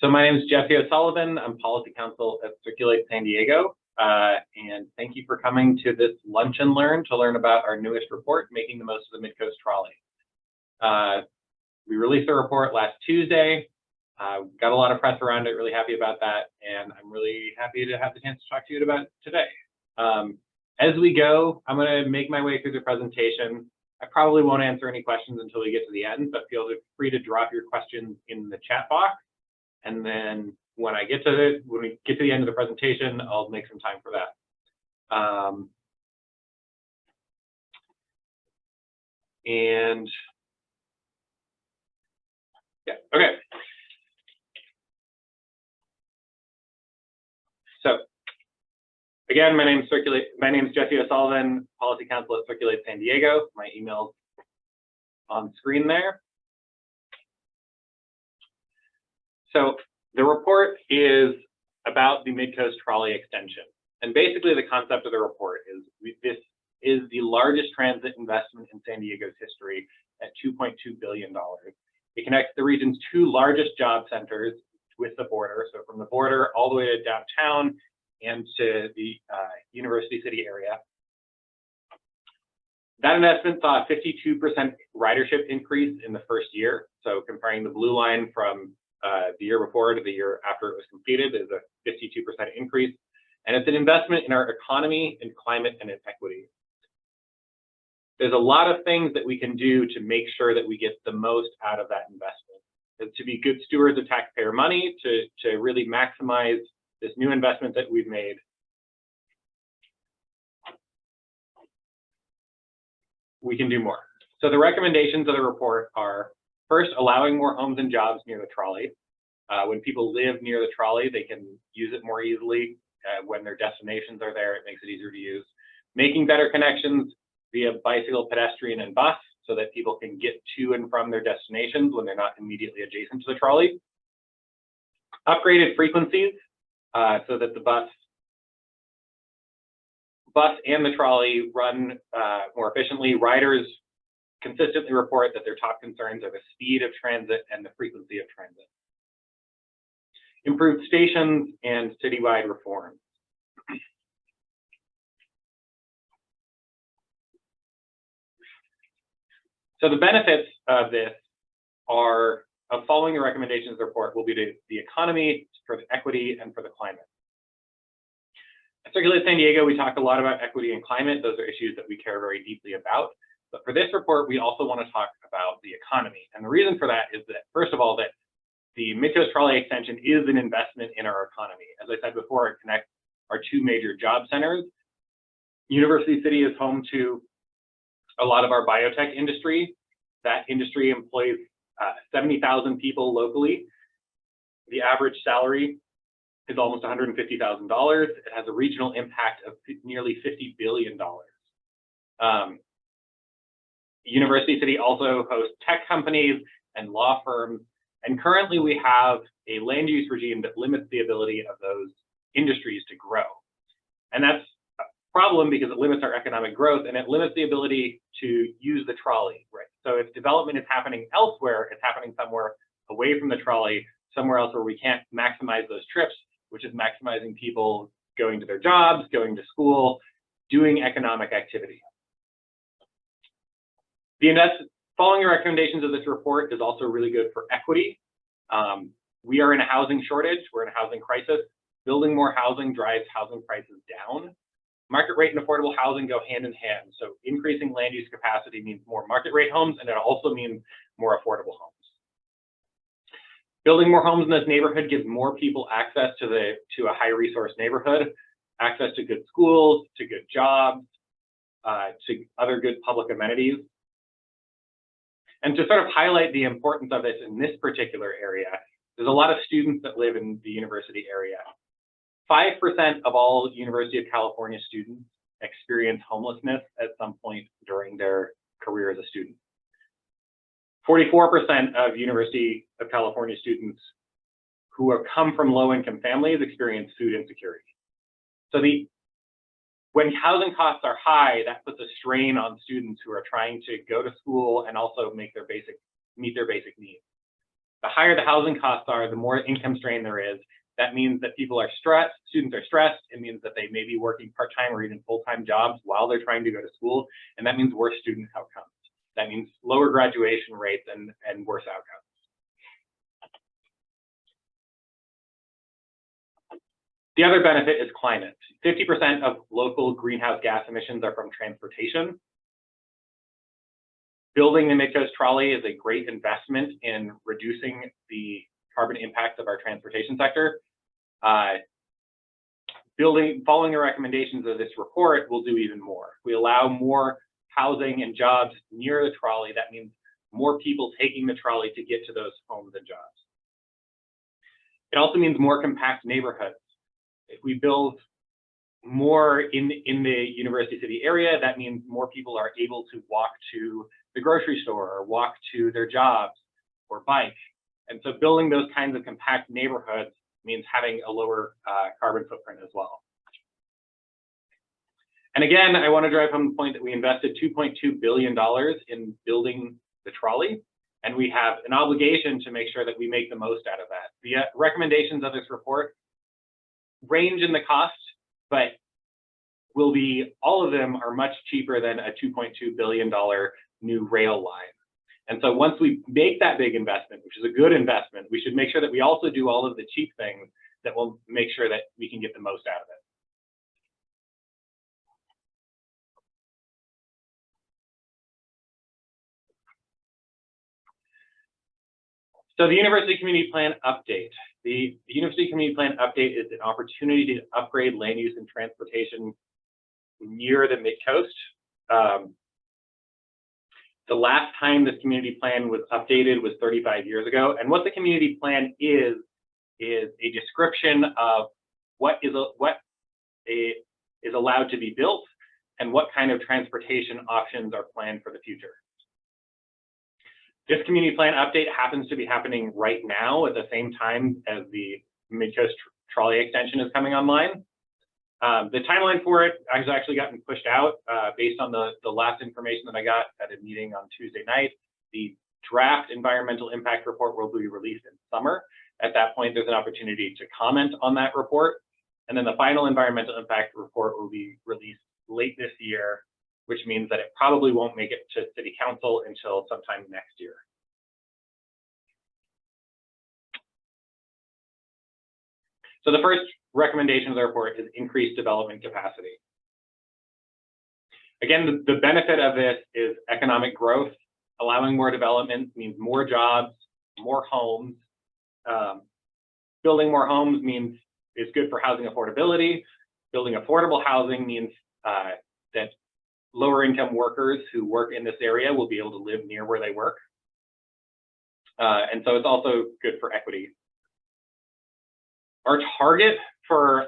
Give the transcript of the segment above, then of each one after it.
So my name is Jesse O'Sullivan. I'm Policy Counsel at Circulate San Diego. And thank you for coming to this Lunch and Learn to learn about our newest report, Making the Most of the Mid-Coast Trolley. We released the report last Tuesday. Got a lot of press around it, really happy about that. And I'm really happy to have the chance to talk to you about it today. As we go, I'm going to make my way through the presentation. I probably won't answer any questions until we get to the end, but feel free to drop your questions in the chat box. And then when we get to the end of the presentation, I'll make some time for that. Okay. So again, my name is Jesse O'Sullivan, Policy Counsel at Circulate San Diego. My email's on screen there. So the report is about the Mid-Coast Trolley Extension. And basically the concept of the report is this is the largest transit investment in San Diego's history at $2.2 billion. It connects the region's two largest job centers with the border. So from the border all the way to downtown and to the University City area. That investment saw a 52% ridership increase in the first year. So comparing the blue line from the year before to the year after it was completed is a 52% increase. And it's an investment in our economy, in climate, and in equity. There's a lot of things that we can do to make sure that we get the most out of that investment. And to be good stewards of taxpayer money, to really maximize this new investment that we've made. We can do more. So the recommendations of the report are, first, allowing more homes and jobs near the trolley. When people live near the trolley, they can use it more easily. When their destinations are there, it makes it easier to use. Making better connections via bicycle, pedestrian, and bus so that people can get to and from their destinations when they're not immediately adjacent to the trolley. Upgraded frequencies so that the bus and the trolley run more efficiently. Riders consistently report that their top concerns are the speed of transit and the frequency of transit. Improved stations and citywide reforms. So the benefits of this of following the recommendations of the report will be to the economy, for the equity, and for the climate. At Circulate San Diego, we talk a lot about equity and climate. Those are issues that we care very deeply about. But for this report, we also want to talk about the economy. And the reason for that is that, first of all, that the Mid-Coast Trolley Extension is an investment in our economy. As I said before, it connects our two major job centers. University City is home to a lot of our biotech industry. That industry employs 70,000 people locally. The average salary is almost $150,000. It has a regional impact of nearly $50 billion. University City also hosts tech companies and law firms. And currently we have a land use regime that limits the ability of those industries to grow. And that's a problem because it limits our economic growth and it limits the ability to use the trolley, right? So if development is happening elsewhere, it's happening somewhere away from the trolley, somewhere else where we can't maximize those trips, which is maximizing people going to their jobs, going to school, doing economic activity. Following the recommendations of this report is also really good for equity. We are in a housing shortage. We're in a housing crisis. Building more housing drives housing prices down. Market rate and affordable housing go hand in hand. So increasing land use capacity means more market rate homes, and it also means more affordable homes. Building more homes in this neighborhood gives more people access to a high resource neighborhood, access to good schools, to good jobs, to other good public amenities. And to sort of highlight the importance of this in this particular area, there's a lot of students that live in the university area. 5% of all University of California students experience homelessness at some point during their career as a student. 44% of University of California students who have come from low-income families experience food insecurity. So when housing costs are high, that puts a strain on students who are trying to go to school and also meet their basic needs. The higher the housing costs are, the more income strain there is. That means that people are stressed, students are stressed. It means that they may be working part-time or even full-time jobs while they're trying to go to school. And that means worse student outcomes. That means lower graduation rates and worse outcomes. The other benefit is climate. 50% of local greenhouse gas emissions are from transportation. Building the Mid-Coast Trolley is a great investment in reducing the carbon impacts of our transportation sector. Following the recommendations of this report, we'll do even more. If we allow more housing and jobs near the trolley, that means more people taking the trolley to get to those homes and jobs. It also means more compact neighborhoods. If we build more in the University City area, that means more people are able to walk to the grocery store or walk to their jobs or bike. And so building those kinds of compact neighborhoods means having a lower carbon footprint as well. And again, I want to drive home the point that we invested $2.2 billion in building the trolley, and we have an obligation to make sure that we make the most out of that. The recommendations of this report range in the cost, but all of them are much cheaper than a $2.2 billion new rail line. And so once we make that big investment, which is a good investment, we should make sure that we also do all of the cheap things that will make sure that we can get the most out of it. So the University Community Plan update. The University Community Plan update is an opportunity to upgrade land use and transportation near the Mid-Coast. The last time this community plan was updated was 35 years ago. And what the community plan is a description of what is allowed to be built and what kind of transportation options are planned for the future. This community plan update happens to be happening right now at the same time as the Mid-Coast Trolley Extension is coming online. The timeline for it has actually gotten pushed out based on the last information that I got at a meeting on Tuesday night. The draft environmental impact report will be released in summer. At that point, there's an opportunity to comment on that report. And then the final environmental impact report will be released late this year, which means that it probably won't make it to City Council until sometime next year. So the first recommendation of the report is increased development capacity. Again, the benefit of this is economic growth. Allowing more development means more jobs, more homes. Building more homes means it's good for housing affordability. Building affordable housing means that lower income workers who work in this area will be able to live near where they work. And so it's also good for equity. Our target for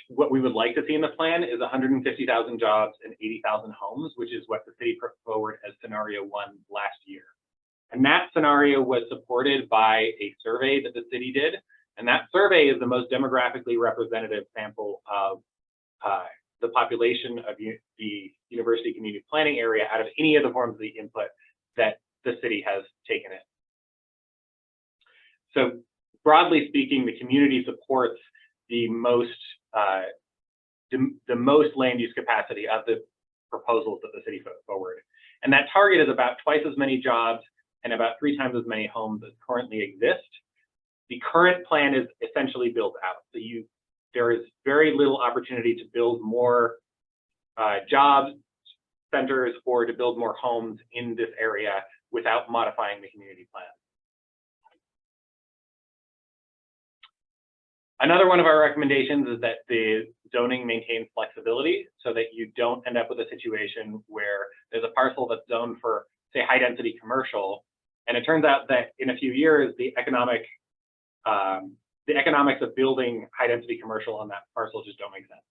what we would like to see in the plan is 150,000 jobs and 80,000 homes, which is what the city put forward as scenario 1 last year. And that scenario was supported by a survey that the city did. And that survey is the most demographically representative sample of the population of the university community planning area out of any of the forms of the input that the city has taken in. So broadly speaking, the community supports the most land use capacity of the proposals that the city put forward. And that target is about twice as many jobs and about 3 times as many homes as currently exist. The current plan is essentially built out. So there is very little opportunity to build more job centers or to build more homes in this area without modifying the community plan. Another one of our recommendations is that the zoning maintains flexibility so that you don't end up with a situation where there's a parcel that's zoned for, say, high density commercial, and it turns out that in a few years, the economics of building high density commercial on that parcel just don't make sense.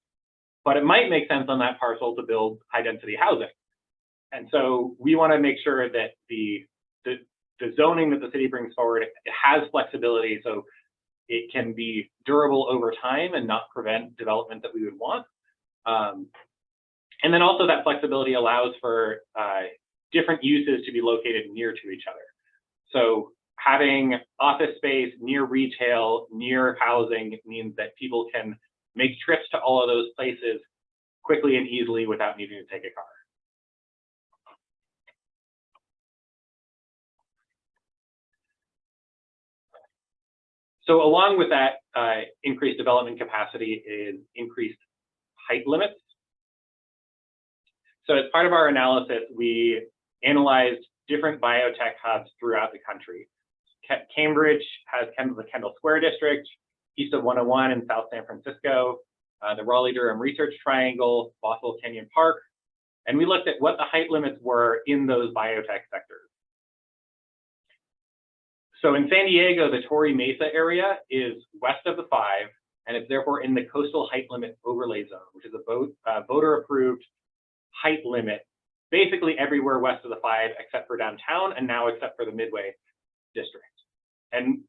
But it might make sense on that parcel to build high density housing. And so we want to make sure that the zoning that the city brings forward, it has flexibility so it can be durable over time and not prevent development that we would want. And then also that flexibility allows for different uses to be located near to each other. So having office space near retail, near housing means that people can make trips to all of those places quickly and easily without needing to take a car. So along with that increased development capacity is increased height limits. So as part of our analysis, we analyzed different biotech hubs throughout the country. Cambridge has the Kendall Square District, east of 101 in South San Francisco, the Raleigh-Durham Research Triangle, Bothell Canyon Park, and we looked at what the height limits were in those biotech sectors. So in San Diego, the Torrey Mesa area is west of the 5, and it's therefore in the coastal height limit overlay zone, which is a voter-approved height limit, basically everywhere west of the 5 except for downtown, and now except for the Midway district. And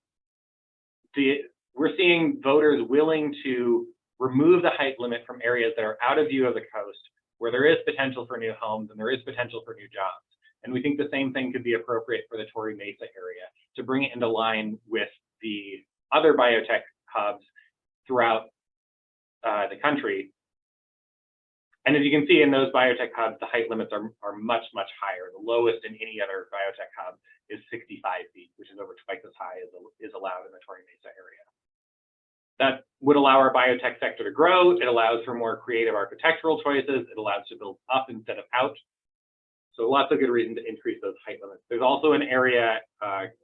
we're seeing voters willing to remove the height limit from areas that are out of view of the coast, where there is potential for new homes and there is potential for new jobs. And we think the same thing could be appropriate for the Torrey Mesa area to bring it into line with the other biotech hubs throughout the country. And as you can see in those biotech hubs, the height limits are much, much higher. The lowest in any other biotech hub is 65 feet, which is over twice as high as is allowed in the Torrey Mesa area. That would allow our biotech sector to grow. It allows for more creative architectural choices. It allows to build up instead of out. So lots of good reason to increase those height limits. There's also an area,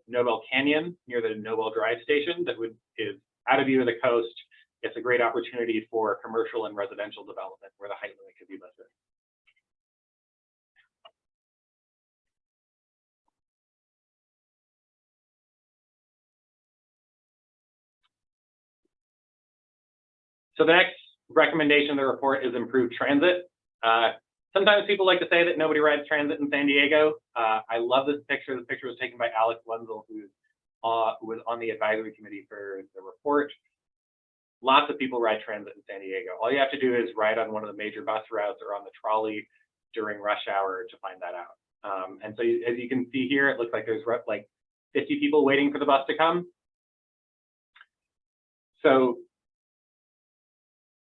Nobel Canyon, near the Nobel Drive Station, that is out of view of the coast. It's a great opportunity for commercial and residential development where the height limit could be lifted. So the next recommendation of the report is improved transit. Sometimes people like to say that nobody rides transit in San Diego. I love this picture. This picture was taken by Alex Wenzel, who was on the advisory committee for the report. Lots of people ride transit in San Diego. All you have to do is ride on one of the major bus routes or on the trolley during rush hour to find that out. And so as you can see here, it looks like there's like 50 people waiting for the bus to come. So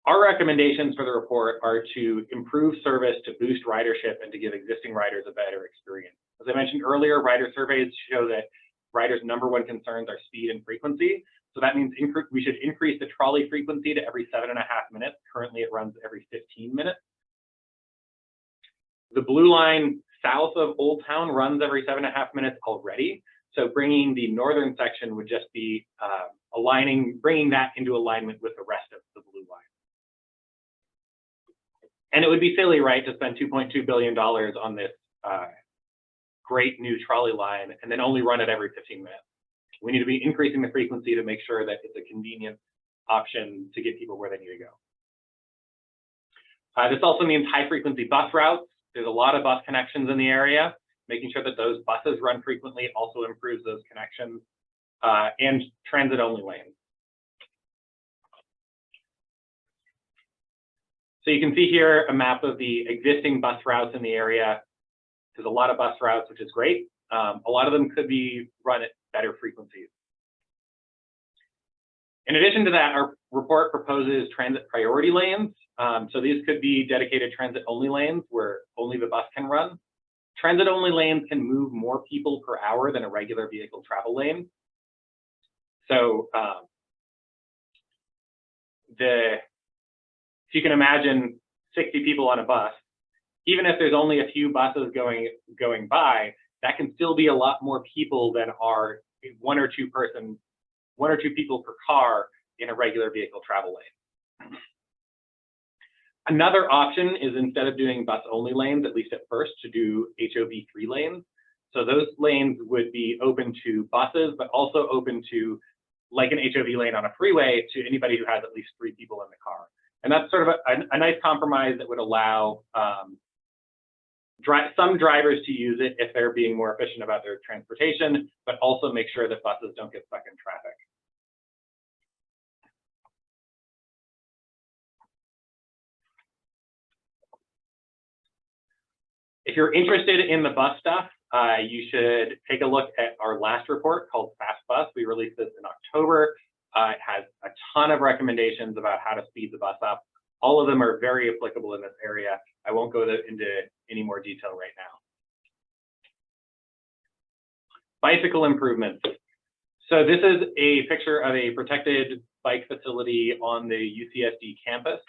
our recommendations for the report are to improve service, to boost ridership, and to give existing riders a better experience. As I mentioned earlier, rider surveys show that riders' #1 concerns are speed and frequency. So that means we should increase the trolley frequency to every 7.5 minutes. Currently, it runs every 15 minutes. The blue line south of Old Town runs every 7.5 minutes already. So bringing the northern section would just be bringing that into alignment with the rest of the blue line. And it would be silly, right, to spend $2.2 billion on this great new trolley line and then only run it every 15 minutes. We need to be increasing the frequency to make sure that it's a convenient option to get people where they need to go. This also means high frequency bus routes. There's a lot of bus connections in the area. Making sure that those buses run frequently also improves those connections, and transit only lanes. So you can see here a map of the existing bus routes in the area. There's a lot of bus routes, which is great. A lot of them could be run at better frequencies. In addition to that, our report proposes transit priority lanes. So these could be dedicated transit-only lanes where only the bus can run. Transit-only lanes can move more people per hour than a regular vehicle travel lane. So if you can imagine 60 people on a bus, even if there's only a few buses going by, that can still be a lot more people than are one or two people per car in a regular vehicle travel lane. Another option is, instead of doing bus-only lanes, at least at first, to do HOV3 lanes. So those lanes would be open to buses, but also open to, like an HOV lane on a freeway, to anybody who has at least 3 people in the car. And that's sort of a nice compromise that would allow some drivers to use it if they're being more efficient about their transportation, but also make sure that buses don't get stuck in traffic. If you're interested in the bus stuff, you should take a look at our last report called Fast Bus. We released this in October. It has a ton of recommendations about how to speed the bus up. All of them are very applicable in this area. I won't go into any more detail right now. Bicycle improvements. So this is a picture of a protected bike facility on the UCSD campus.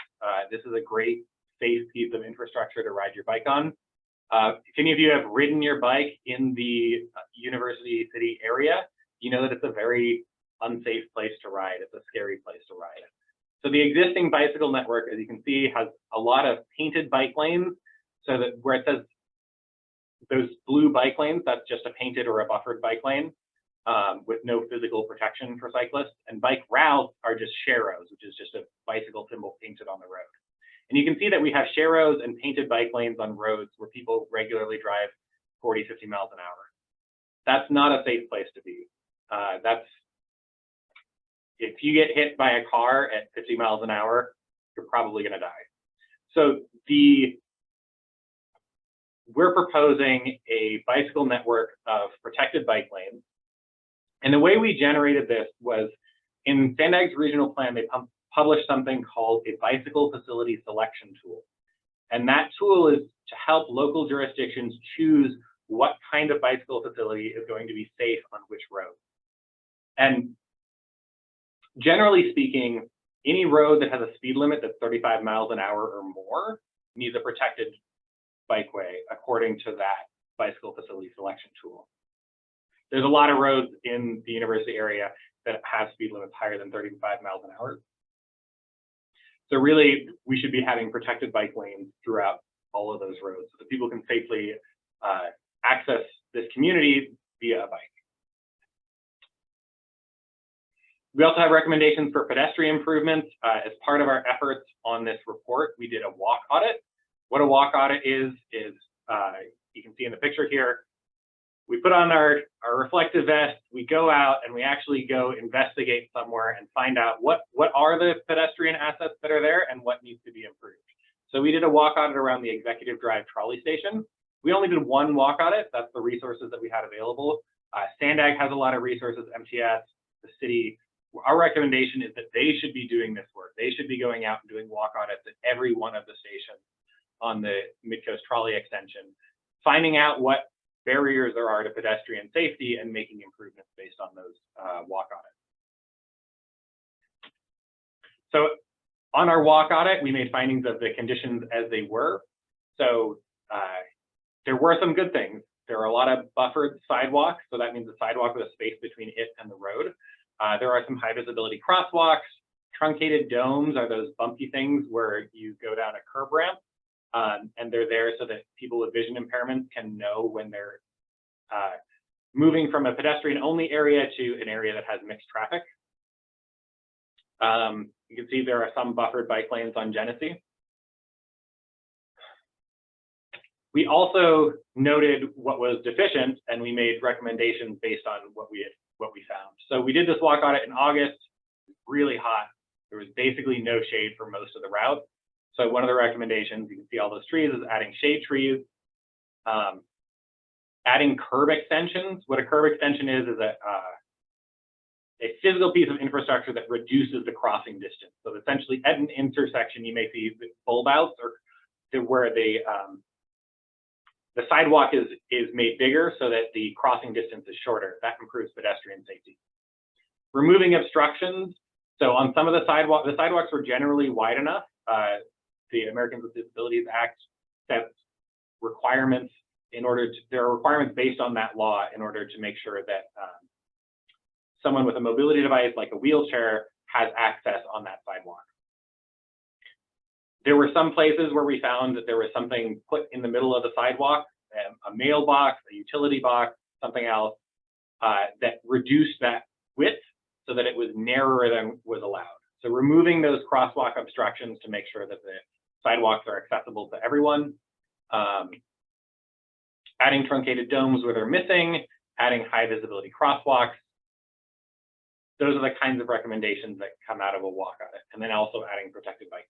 This is a great, safe piece of infrastructure to ride your bike on. If any of you have ridden your bike in the University City area, you know that it's a very unsafe place to ride. It's a scary place to ride. So the existing bicycle network, as you can see, has a lot of painted bike lanes, so that where it says those blue bike lanes, that's just a painted or a buffered bike lane with no physical protection for cyclists. And bike routes are just sharrows, which is just a bicycle symbol painted on the road. And you can see that we have sharrows and painted bike lanes on roads where people regularly drive 40, 50 miles an hour. That's not a safe place to be. If you get hit by a car at 50 miles an hour, you're probably going to die. So we're proposing a bicycle network of protected bike lanes. And the way we generated this was in Sandag's regional plan, they published something called a bicycle facility selection tool. And that tool is to help local jurisdictions choose what kind of bicycle facility is going to be safe on which road. And generally speaking, any road that has a speed limit that's 35 miles an hour or more needs a protected bikeway according to that bicycle facility selection tool. There's a lot of roads in the university area that have speed limits higher than 35 miles an hour. So really, we should be having protected bike lanes throughout all of those roads so that people can safely access this community via a bike. We also have recommendations for pedestrian improvements. As part of our efforts on this report, we did a walk audit. What a walk audit is you can see in the picture here, we put on our reflective vest, we go out and we actually go investigate somewhere and find out what are the pedestrian assets that are there and what needs to be improved. So we did a walk audit around the Executive Drive trolley station. We only did one walk audit. That's the resources that we had available. Sandag has a lot of resources, MTS, the city. Our recommendation is that they should be doing this work. They should be going out and doing walk audits at every one of the stations on the Mid-Coast Trolley Extension, finding out what barriers there are to pedestrian safety and making improvements based on those walk audits. So on our walk audit, we made findings of the conditions as they were. So there were some good things. There are a lot of buffered sidewalks. So that means a sidewalk with a space between it and the road. There are some high visibility crosswalks. Truncated domes are those bumpy things where you go down a curb ramp. And they're there so that people with vision impairments can know when they're moving from a pedestrian-only area to an area that has mixed traffic. You can see there are some buffered bike lanes on Genesee. We also noted what was deficient, and we made recommendations based on what we found. So we did this walk audit in August. It was really hot. There was basically no shade for most of the route. So one of the recommendations, you can see all those trees, is adding shade trees, adding curb extensions. What a curb extension is a physical piece of infrastructure that reduces the crossing distance. So essentially at an intersection, you may see bulb outs or where the sidewalk is made bigger so that the crossing distance is shorter. That improves pedestrian safety. Removing obstructions. So on some of the sidewalks were generally wide enough. The Americans with Disabilities Act sets requirements there are requirements based on that law in order to make sure that someone with a mobility device like a wheelchair has access on that sidewalk. There were some places where we found that there was something put in the middle of the sidewalk, a mailbox, a utility box, something else that reduced that width so that it was narrower than was allowed. So removing those crosswalk obstructions to make sure that the sidewalks are accessible to everyone, adding truncated domes where they're missing, adding high visibility crosswalks. Those are the kinds of recommendations that come out of a walk audit, and then also adding protected bike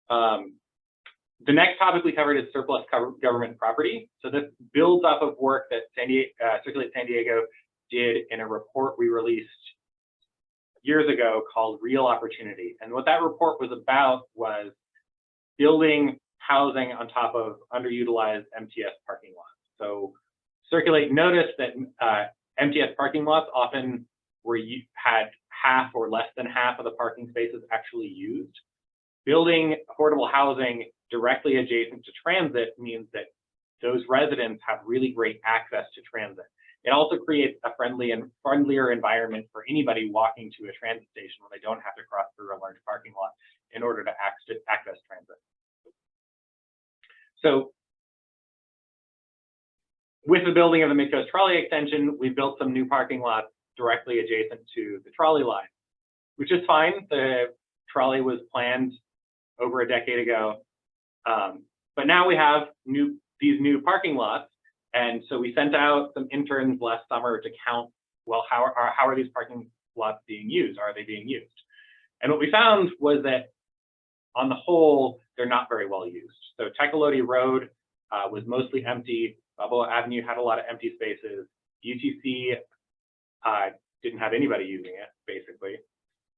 lanes. The next topic we covered is surplus government property. So this builds off of work that Circulate San Diego did in a report we released years ago called Real Opportunity. And what that report was about was building housing on top of underutilized MTS parking lots. So Circulate noticed that MTS parking lots often had half or less than half of the parking spaces actually used. Building affordable housing directly adjacent to transit means that those residents have really great access to transit. It also creates a friendlier environment for anybody walking to a transit station where they don't have to cross through a large parking lot in order to access transit. So with the building of the Mid-Coast Trolley Extension, we built some new parking lots directly adjacent to the trolley line, which is fine. The trolley was planned over a decade ago. But now we have these new parking lots. And so we sent out some interns last summer to count, well, how are these parking lots being used? Are they being used? And what we found was that on the whole, they're not very well used. So Tecolote Road was mostly empty. Balboa Avenue had a lot of empty spaces. UTC didn't have anybody using it, basically.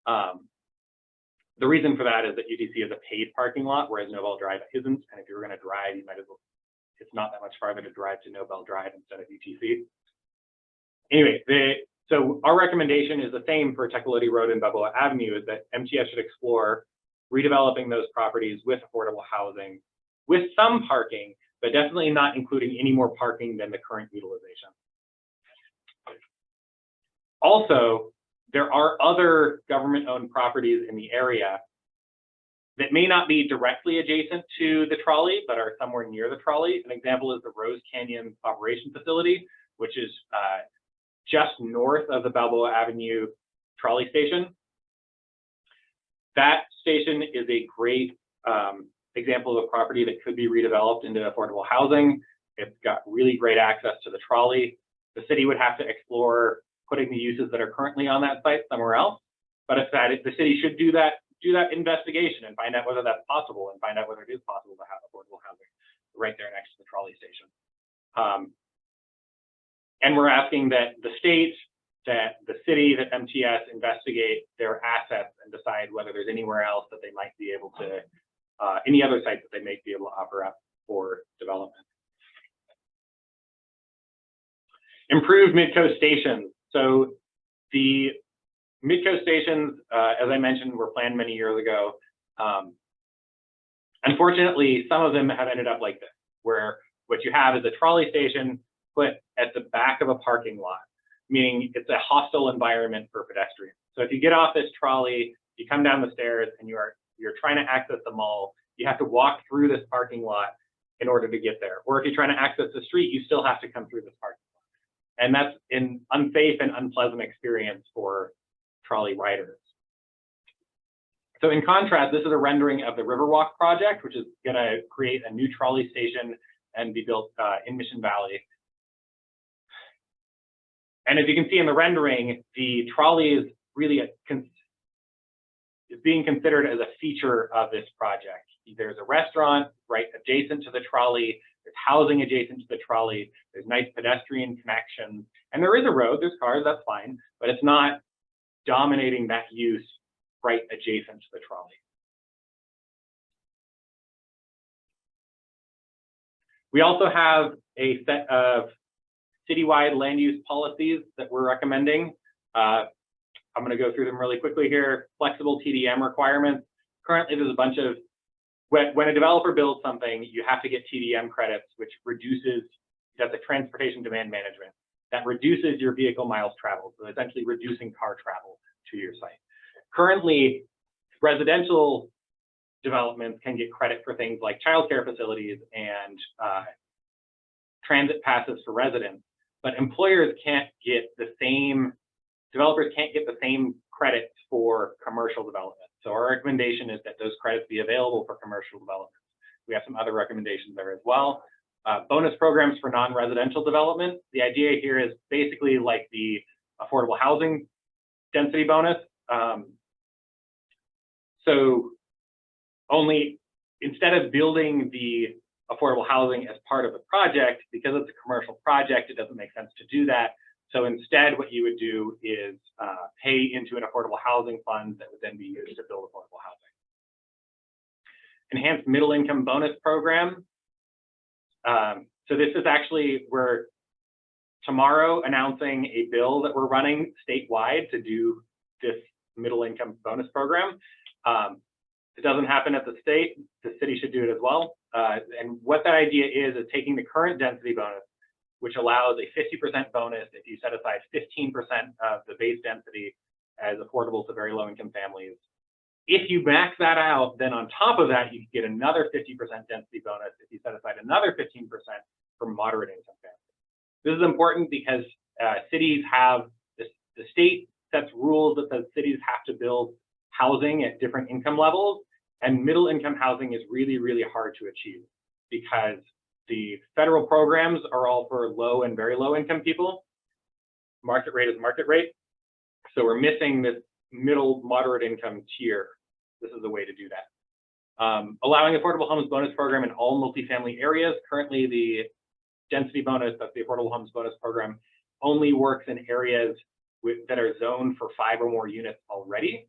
The reason for that is that UTC is a paid parking lot, whereas Nobel Drive isn't. And if you were going to drive, you might as well, it's not that much farther to drive to Nobel Drive instead of UTC. Anyway, so our recommendation is the same for Tecolote Road and Balboa Avenue, is that MTS should explore redeveloping those properties with affordable housing, with some parking, but definitely not including any more parking than the current utilization. Also, there are other government-owned properties in the area that may not be directly adjacent to the trolley, but are somewhere near the trolley. An example is the Rose Canyon Operation Facility, which is just north of the Balboa Avenue trolley station. That station is a great example of a property that could be redeveloped into affordable housing. It's got really great access to the trolley. The city would have to explore putting the uses that are currently on that site somewhere else. But if the city should do that investigation and find out whether that's possible, and find out whether it is possible to have affordable housing right there next to the trolley station. And we're asking that the state, that the city, that MTS investigate their assets and decide whether there's anywhere else that they might be able to, any other sites that they may be able to offer up for development. Improved mid-coast stations. So the mid-coast stations, as I mentioned, were planned many years ago. Unfortunately, some of them have ended up like this, where what you have is a trolley station put at the back of a parking lot, meaning it's a hostile environment for pedestrians. So if you get off this trolley, you come down the stairs and you're trying to access the mall, you have to walk through this parking lot in order to get there. Or if you're trying to access the street, you still have to come through this parking lot. And that's an unsafe and unpleasant experience for trolley riders. So in contrast, this is a rendering of the Riverwalk project, which is going to create a new trolley station and be built in Mission Valley. And as you can see in the rendering, the trolley is really is being considered as a feature of this project. There's a restaurant right adjacent to the trolley. There's housing adjacent to the trolley. There's nice pedestrian connections. And there is a road, there's cars, that's fine, but it's not dominating that use right adjacent to the trolley. We also have a set of citywide land use policies that we're recommending. I'm going to go through them really quickly here. Flexible TDM requirements. Currently, there's a bunch of, when a developer builds something, you have to get TDM credits, which reduces, that's a transportation demand management, that reduces your vehicle miles traveled, so essentially reducing car travel to your site. Currently, residential developments can get credit for things like childcare facilities and transit passes for residents, but employers can't get the same, developers can't get the same credits for commercial development. So our recommendation is that those credits be available for commercial development. We have some other recommendations there as well. Bonus programs for non-residential development. The idea here is basically like the affordable housing density bonus. So only instead of building the affordable housing as part of the project, because it's a commercial project, it doesn't make sense to do that. So instead, what you would do is pay into an affordable housing fund that would then be used to build affordable housing. Enhanced middle income bonus program. So this is actually, we're tomorrow announcing a bill that we're running statewide to do this middle income bonus program. It doesn't happen at the state, the city should do it as well. And what that idea is taking the current density bonus, which allows a 50% bonus if you set aside 15% of the base density as affordable to very low income families. If you max that out, then on top of that, you get another 50% density bonus if you set aside another 15% for moderate income families. This is important because cities have, the state sets rules that says cities have to build housing at different income levels, and middle income housing is really, really hard to achieve because the federal programs are all for low and very low income people. Market rate is market rate. So we're missing this middle moderate income tier. This is the way to do that. Allowing affordable homes bonus program in all multifamily areas. Currently, the density bonus, that's the affordable homes bonus program, only works in areas that are zoned for 5 or more units already.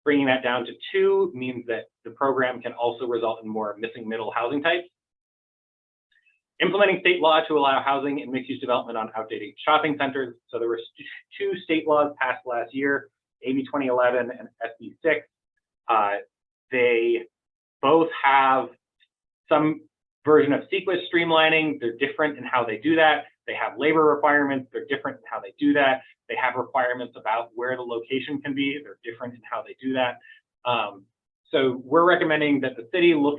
Bringing that down to 2 means that the program can also result in more missing middle housing types. Implementing state law to allow housing and mixed-use development on outdated shopping centers. So there were 2 state laws passed last year, AB 2011 and SB 6. They both have some version of sequence streamlining. They're different in how they do that. They have labor requirements. They're different in how they do that. They have requirements about where the location can be. They're different in how they do that. So we're recommending that the city look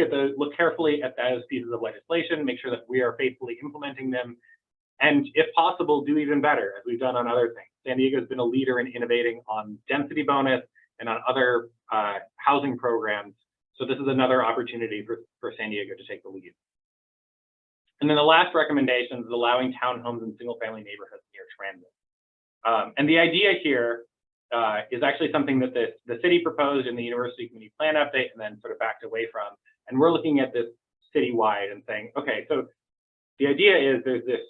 carefully at those pieces of legislation, make sure that we are faithfully implementing them, and if possible, do even better, as we've done on other things. San Diego has been a leader in innovating on density bonus and on other housing programs. So this is another opportunity for San Diego to take the lead. And then the last recommendation is allowing townhomes in single-family neighborhoods near transit. And the idea here is actually something that the city proposed in the University Community Plan update and then sort of backed away from. And we're looking at this citywide and saying, okay, so the idea is there's this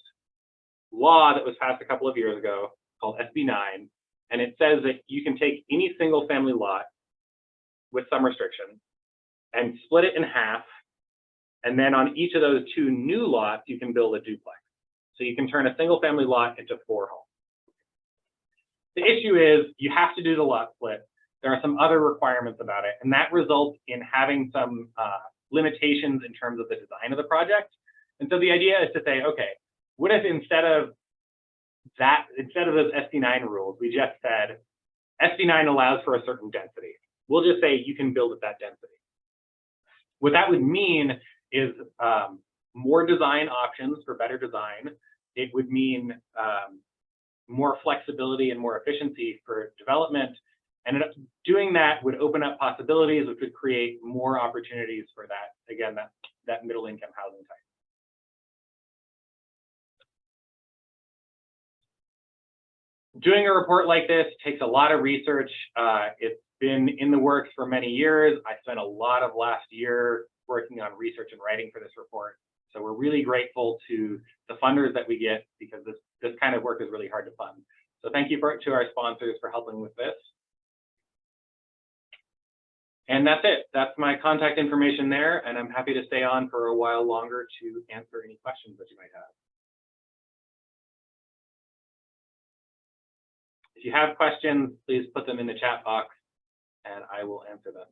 law that was passed a couple of years ago called SB 9, and it says that you can take any single-family lot with some restrictions and split it in half. And then on each of those 2 new lots, you can build a duplex. So you can turn a single family lot into 4 homes. The issue is you have to do the lot split. There are some other requirements about it, and that results in having some limitations in terms of the design of the project. And so the idea is to say, okay, what if instead of those SB 9 rules, we just said SB 9 allows for a certain density. We'll just say you can build at that density. What that would mean is more design options for better design. It would mean more flexibility and more efficiency for development. And doing that would open up possibilities, which would create more opportunities for that, again, that middle income housing type. Doing a report like this takes a lot of research. It's been in the works for many years. I spent a lot of last year working on research and writing for this report. So we're really grateful to the funders that we get because this kind of work is really hard to fund. So thank you to our sponsors for helping with this. And that's it. That's my contact information there, and I'm happy to stay on for a while longer to answer any questions that you might have. If you have questions, please put them in the chat box and I will answer them.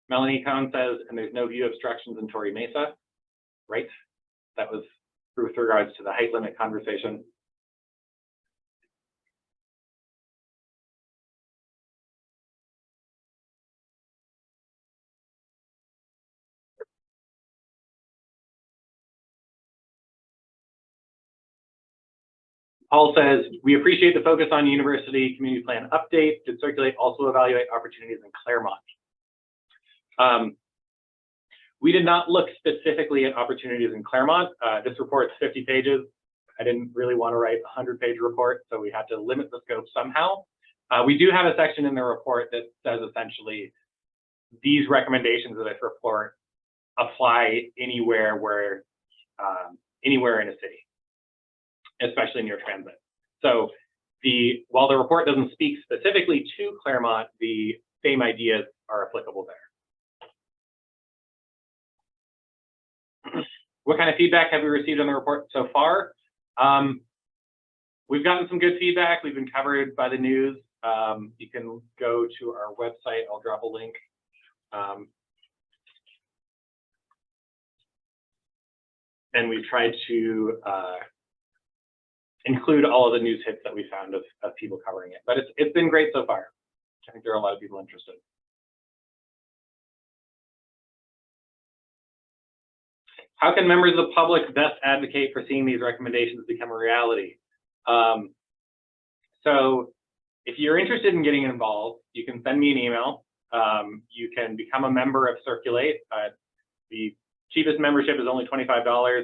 Melanie Cohn says, and there's no view obstructions in Torrey Mesa. Right? That was with regards to the height limit conversation. Paul says, we appreciate the focus on University Community Plan update. Did Circulate also evaluate opportunities in Claremont? We did not look specifically at opportunities in Claremont. This report's 50 pages. I didn't really want to write a 100-page report, so we had to limit the scope somehow. We do have a section in the report that says essentially, these recommendations of this report apply anywhere where anywhere in a city, especially near transit. So while the report doesn't speak specifically to Claremont, the same ideas are applicable there. What kind of feedback have we received on the report so far? We've gotten some good feedback. We've been covered by the news. You can go to our website. I'll drop a link. And we tried to include all of the news hits that we found of people covering it. But it's been great so far. I think there are a lot of people interested. How can members of the public best advocate for seeing these recommendations become a reality? So if you're interested in getting involved, you can send me an email. You can become a member of Circulate. The cheapest membership is only $25.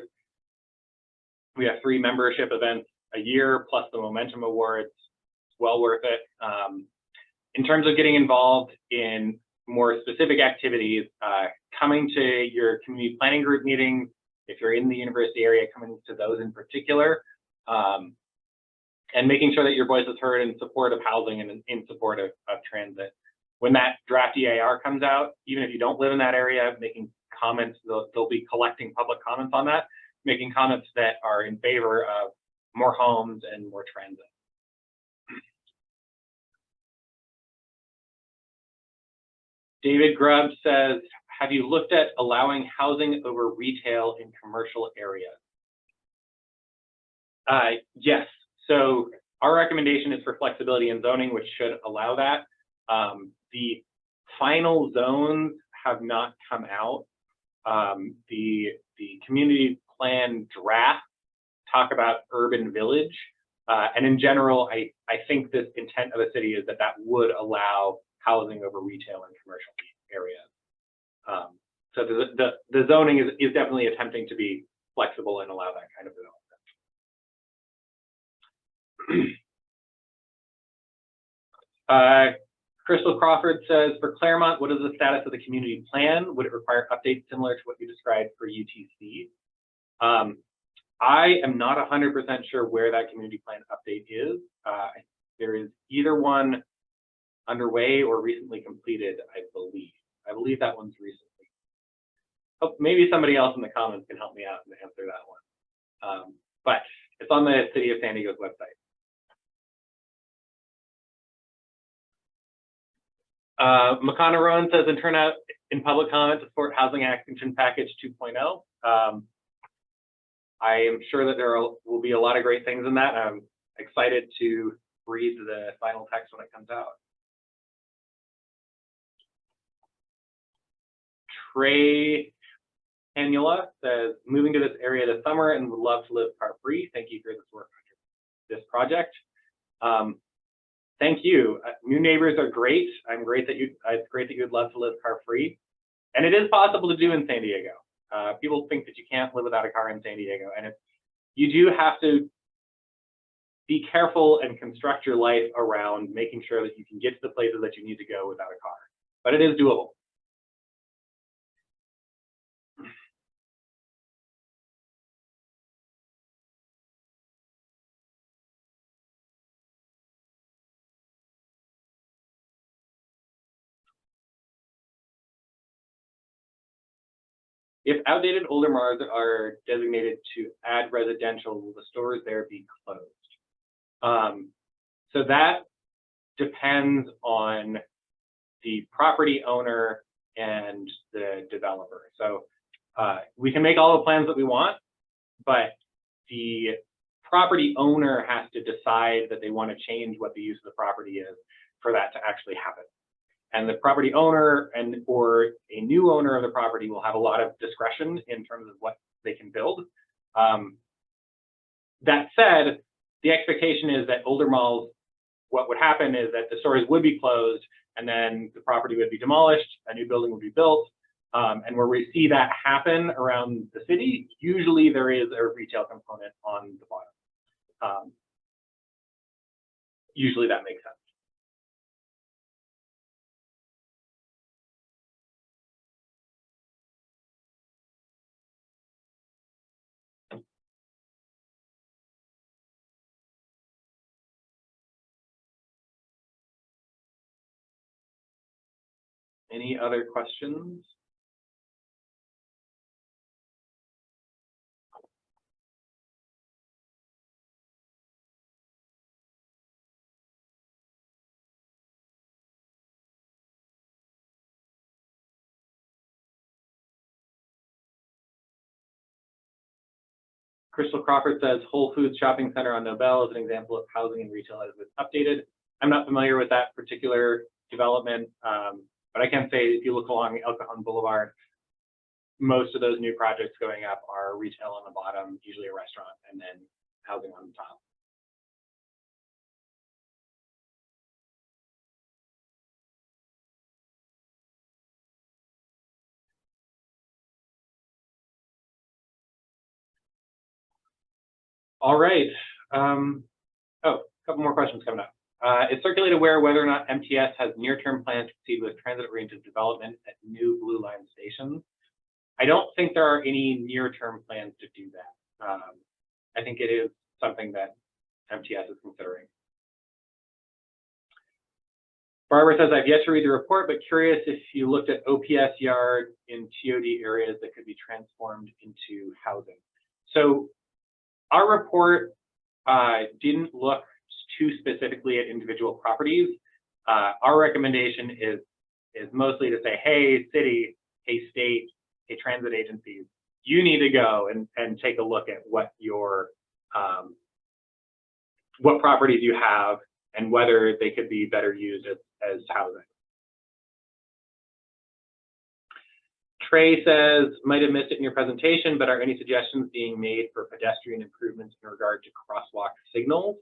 We have 3 membership events a year, plus the Momentum Awards. It's well worth it. In terms of getting involved in more specific activities, coming to your community planning group meetings, if you're in the university area, coming to those in particular, and making sure that your voice is heard in support of housing and in support of transit. When that draft EIR comes out, even if you don't live in that area, making comments, they'll be collecting public comments on that, making comments that are in favor of more homes and more transit. David Grubb says, have you looked at allowing housing over retail in commercial areas? Yes. So our recommendation is for flexibility in zoning, which should allow that. The final zones have not come out. The community plan draft talk about urban village. And in general, I think the intent of the city is that would allow housing over retail and commercial areas. So the zoning is definitely attempting to be flexible and allow that kind of development. Crystal Crawford says, for Claremont, what is the status of the community plan? Would it require updates similar to what you described for UTC? I am not 100% sure where that community plan update is. There is either one underway or recently completed, I believe. I believe that one's recently. Oh, maybe somebody else in the comments can help me out and answer that one. But it's on the City of San Diego's website. Makana Rowan says, and turn out in public comment to support Housing Action Package 2.0. I am sure that there will be a lot of great things in that. I'm excited to read the final text when it comes out. Trey Canula says, moving to this area this summer and would love to live car-free. Thank you for this work on this project. Thank you. New neighbors are great. It's great that you'd love to live car-free. And it is possible to do in San Diego. People think that you can't live without a car in San Diego. And you do have to be careful and construct your life around making sure that you can get to the places that you need to go without a car. But it is doable. If outdated older malls are designated to add residential, will the stores there be closed? So that depends on the property owner and the developer. So we can make all the plans that we want, but the property owner has to decide that they want to change what the use of the property is for that to actually happen. And the property owner or a new owner of the property will have a lot of discretion in terms of what they can build. That said, the expectation is that older malls, what would happen is that the stores would be closed and then the property would be demolished, a new building would be built. And where we see that happen around the city, usually there is a retail component on the bottom. Usually that makes sense. Any other questions? Crystal Crawford says Whole Foods Shopping Center on Nobel is an example of housing and retail as it's updated. I'm not familiar with that particular development, but I can say if you look along El Cajon Boulevard, most of those new projects going up are retail on the bottom, usually a restaurant, and then housing on the top. All right. Oh, a couple more questions coming up. Is Circulate aware whether or not MTS has near-term plans to proceed with transit-oriented development at new Blue Line stations? I don't think there are any near-term plans to do that. I think it is something that MTS is considering. Barbara says, I've yet to read the report, but curious if you looked at OPS yard in TOD areas that could be transformed into housing. So our report didn't look too specifically at individual properties. Our recommendation is mostly to say, hey, city, hey, state, hey, transit agencies, you need to go and take a look at what your what properties you have and whether they could be better used as housing. Trey says, might have missed it in your presentation, but are any suggestions being made for pedestrian improvements in regard to crosswalk signals?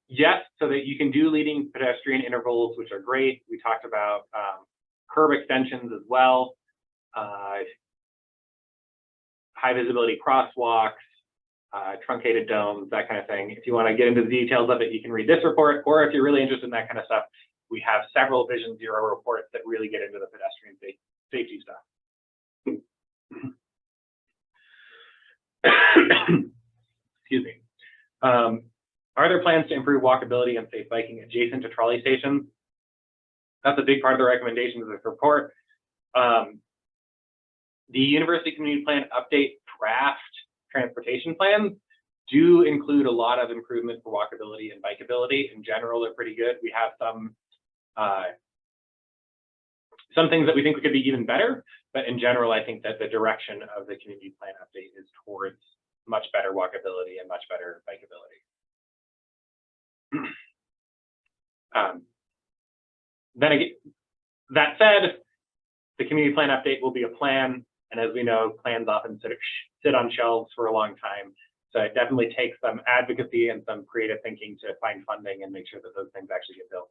Yes, so that you can do leading pedestrian intervals, which are great. We talked about curb extensions as well, high visibility crosswalks, truncated domes, that kind of thing. If you want to get into the details of it, you can read this report, or if you're really interested in that kind of stuff, we have several Vision Zero reports that really get into the pedestrian safety stuff. Excuse me. Are there plans to improve walkability and safe biking adjacent to trolley stations? That's a big part of the recommendations of this report. The University Community Plan update draft transportation plans do include a lot of improvement for walkability and bikeability. In general, they're pretty good. We have some things that we think could be even better, but in general, I think that the direction of the community plan update is towards much better walkability and much better bikeability. Then again, that said, the community plan update will be a plan, and as we know, plans often sit on shelves for a long time. So it definitely takes some advocacy and some creative thinking to find funding and make sure that those things actually get built.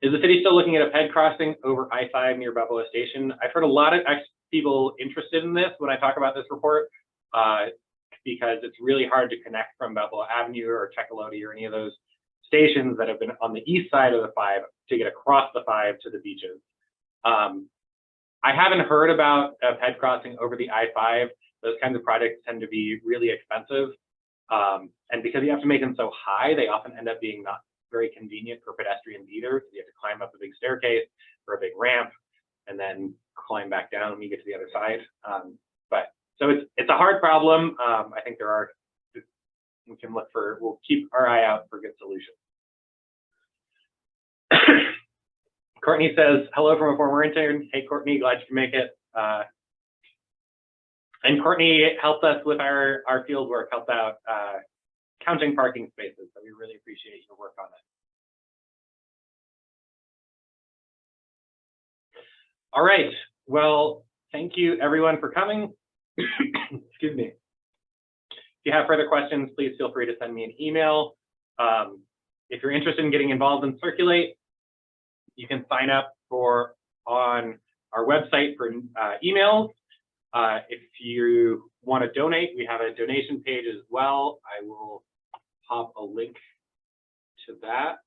Is the city still looking at a ped crossing over I-5 near Balboa Station? I've heard a lot of people interested in this when I talk about this report, because it's really hard to connect from Balboa Avenue or Checolote or any of those stations that have been on the east side of the 5 to get across the 5 to the beaches. I haven't heard about a ped crossing over the I-5. Those kinds of projects tend to be really expensive. And because you have to make them so high, they often end up being not very convenient for pedestrians either. So you have to climb up a big staircase or a big ramp and then climb back down when you get to the other side. So it's a hard problem. I think we'll keep our eye out for good solutions. Courtney says, hello from a former intern. Hey, Courtney, glad you can make it. And Courtney helped us with our field work, helped out counting parking spaces. So we really appreciate your work on it. All right. Well, thank you everyone for coming. Excuse me. If you have further questions, please feel free to send me an email. If you're interested in getting involved in Circulate, you can sign up on our website for emails. If you want to donate, we have a donation page as well. I will pop a link to that.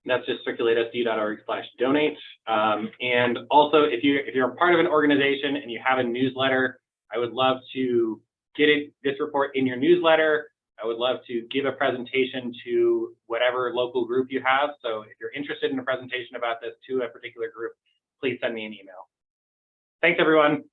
That's just circulatesd.org/donate. And also, if you're a part of an organization and you have a newsletter, I would love to get this report in your newsletter. I would love to give a presentation to whatever local group you have. So if you're interested in a presentation about this to a particular group, please send me an email. Thanks, everyone.